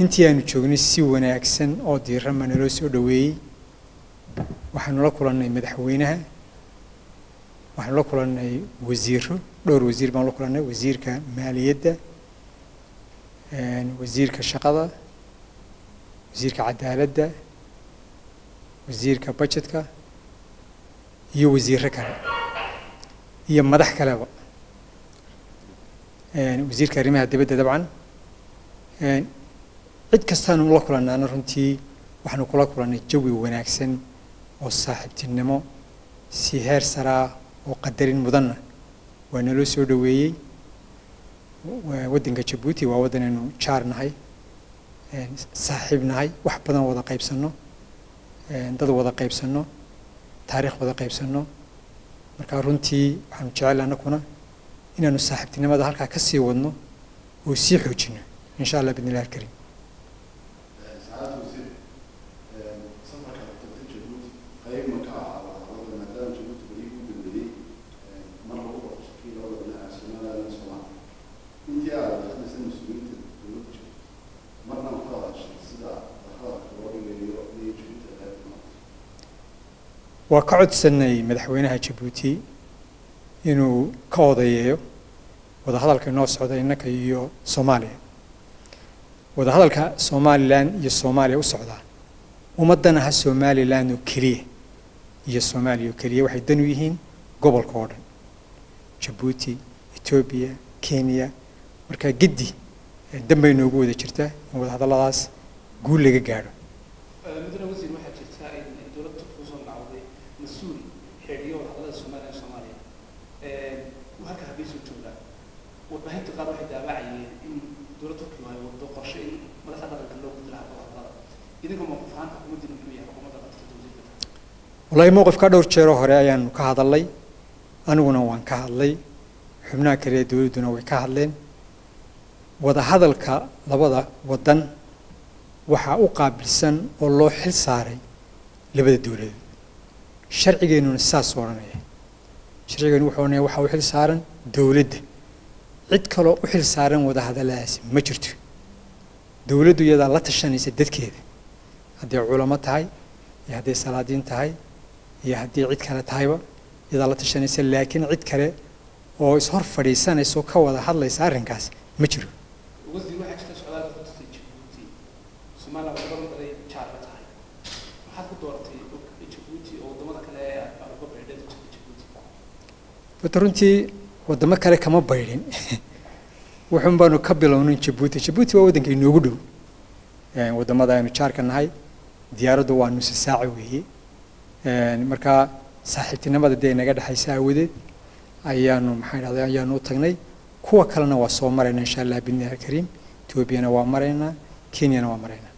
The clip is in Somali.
intii aanu joognay si wanaagsan oo diiran ma naloo soo dhaweeyey waxaanu la kulannay madaxweynaha waxaanu la kulannay wasiiro dhowr wasiir baan la kulannay wasiirka maaliyadda wasiirka shaqada wasiirka cadaaladda wasiirka budgetka iyo wasiirro kale iyo madax kaleba wasiirka arrimaha dibadda dabcan cid kastaanu la kulannaana runtii waxaanu kula kulannay jawi wanaagsan oo saaxiibtinimo si heer saraa oo qadarin mudanna waa naloo soo dhaweeyey waddanka Jabuuti waa waddanaynu jaar nahay saaxiib nahay wax badan wada qaybsanno dad wada qaybsanno taariikh wada qaybsanno marka runtii waxaanu jecelahay anaguna inaanu saaxiibtinimada halkaa ka sii wadno oo sii xoojino insha Allah bidnillaahi alkariim waa ka codsanay madaxweynaha Jabuuti inuu ka odayeeyo wada hadalka inoo socda innaka iyo Soomaaliya wada hadalka Somaliland iyo Soomaaliya u socda ummadana ha Somaliland oo kaliya iyo Soomaaliya oo kaliya waxay dan u yihiin gobolka oo dhan Jabuuti Ethiopia Kenya marka giddi dambay noogu wada jirta in wada hadalladaas guul laga gaaro مسؤول حرية وحضارة الصومالية وهكذا حبيس الجملة وبهنت قرار واحد دابعي إن دولة تركيا وتوقع شيء ما لها دخل كله قدر هذا إذا كم موقف عن حكومة الدولية حكومة والله موقف كادور شيرو هرايان كهذا اللي أنا ونوان كهذا اللي حمنا كريه دولة وكهذلين وده هذا الك لبضع ودن وحقوق سن والله حل ساري لبدأ الدولة شرعي إنه نساس ورناه شرعي إنه وحنا حل سارن دولة عد كلو وحل سارن وده هذا لازم ما جرت دولة يدا لا تشاني سدد كده هذه علماء تاعي هذه سلادين تاعي هذه عد كلا تاعي يدا لا تشاني سل لكن عد كلا أو يصهر فريسان يسوق وده هذا يسارن كاس ما جرت وزي واحد تسأل هذا تستيج سمعنا وقبل بدأ يشارك تاعي ما حد دورتي وترنتي ودما كله كم بايرين وحن بانو كبلونين جيبوتي وودن كي نوغدو يعني ودما دا نشارك نهاي ديارده waa nus saac weeye marka saaxiibtinimada deegaanka dhaxaysa awgeed ayaanu maxay raadayaan ayaanu tagnay kuwa kalena waa soo marayna insha Allah binnaar kariim Ethiopia waa marayna Kenya waa marayna